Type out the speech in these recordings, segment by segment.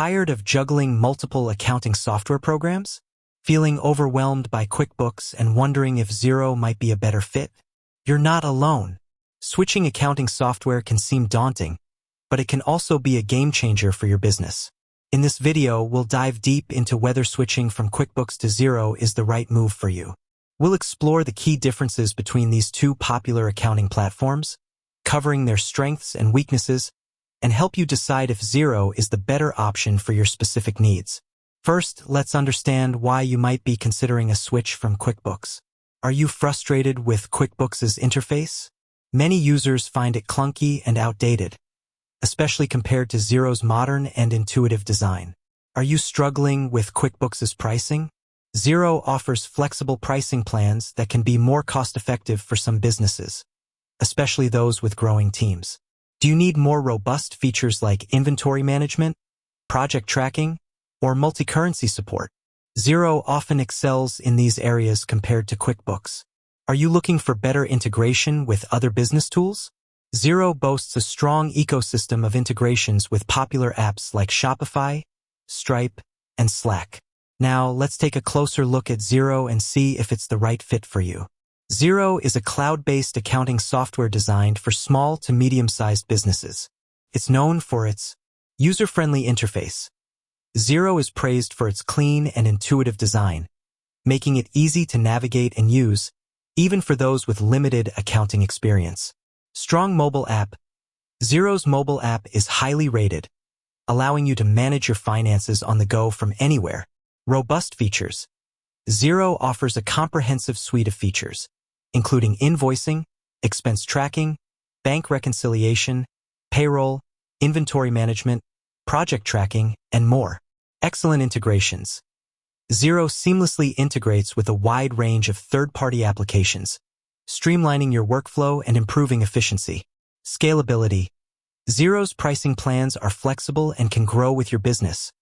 Tired of juggling multiple accounting software programs? Feeling overwhelmed by QuickBooks and wondering if Xero might be a better fit? You're not alone. Switching accounting software can seem daunting, but it can also be a game changer for your business. In this video, we'll dive deep into whether switching from QuickBooks to Xero is the right move for you. We'll explore the key differences between these two popular accounting platforms, covering their strengths and weaknesses, and help you decide if Xero is the better option for your specific needs. First, let's understand why you might be considering a switch from QuickBooks. Are you frustrated with QuickBooks' interface? Many users find it clunky and outdated, especially compared to Xero's modern and intuitive design. Are you struggling with QuickBooks' pricing? Xero offers flexible pricing plans that can be more cost-effective for some businesses, especially those with growing teams. Do you need more robust features like inventory management, project tracking, or multi-currency support? Xero often excels in these areas compared to QuickBooks. Are you looking for better integration with other business tools? Xero boasts a strong ecosystem of integrations with popular apps like Shopify, Stripe, and Slack. Now, let's take a closer look at Xero and see if it's the right fit for you. Xero is a cloud-based accounting software designed for small to medium-sized businesses. It's known for its user-friendly interface. Xero is praised for its clean and intuitive design, making it easy to navigate and use, even for those with limited accounting experience. Strong mobile app. Xero's mobile app is highly rated, allowing you to manage your finances on the go from anywhere. Robust features. Xero offers a comprehensive suite of features, including invoicing, expense tracking, bank reconciliation, payroll, inventory management, project tracking, and more. Excellent integrations. Xero seamlessly integrates with a wide range of third-party applications, streamlining your workflow and improving efficiency. Scalability. Xero's pricing plans are flexible and can grow with your business,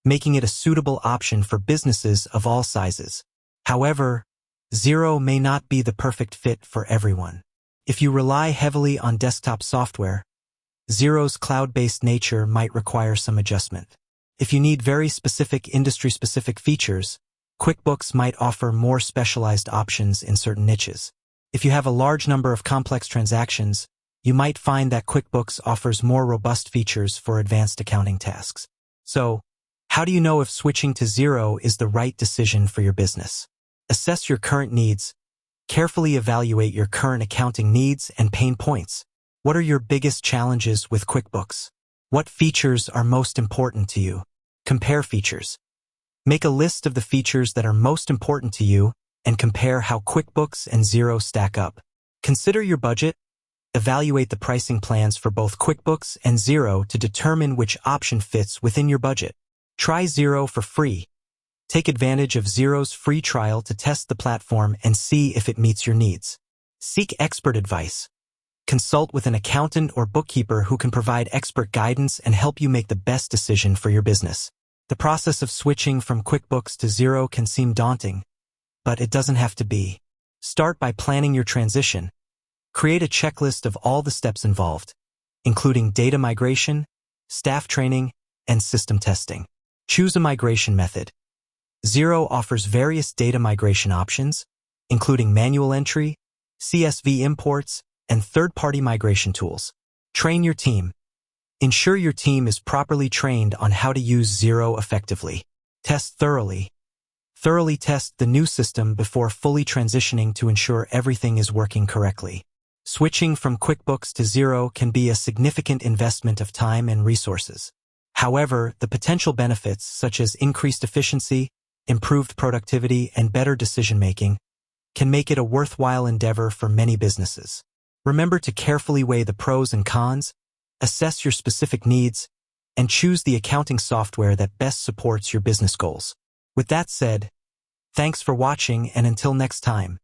making it a suitable option for businesses of all sizes. However, Xero may not be the perfect fit for everyone. If you rely heavily on desktop software, Xero's cloud-based nature might require some adjustment. If you need very specific industry-specific features, QuickBooks might offer more specialized options in certain niches. If you have a large number of complex transactions, you might find that QuickBooks offers more robust features for advanced accounting tasks. So, how do you know if switching to Xero is the right decision for your business? Assess your current needs. Carefully evaluate your current accounting needs and pain points. What are your biggest challenges with QuickBooks? What features are most important to you? Compare features. Make a list of the features that are most important to you and compare how QuickBooks and Xero stack up. Consider your budget. Evaluate the pricing plans for both QuickBooks and Xero to determine which option fits within your budget. Try Xero for free. Take advantage of Xero's free trial to test the platform and see if it meets your needs. Seek expert advice. Consult with an accountant or bookkeeper who can provide expert guidance and help you make the best decision for your business. The process of switching from QuickBooks to Xero can seem daunting, but it doesn't have to be. Start by planning your transition. Create a checklist of all the steps involved, including data migration, staff training, and system testing. Choose a migration method. Xero offers various data migration options, including manual entry, CSV imports, and third-party migration tools. Train your team. Ensure your team is properly trained on how to use Xero effectively. Test thoroughly. Thoroughly test the new system before fully transitioning to ensure everything is working correctly. Switching from QuickBooks to Xero can be a significant investment of time and resources. However, the potential benefits, such as increased efficiency, improved productivity, and better decision-making, can make it a worthwhile endeavor for many businesses. Remember to carefully weigh the pros and cons, assess your specific needs, and choose the accounting software that best supports your business goals. With that said, thanks for watching, and until next time.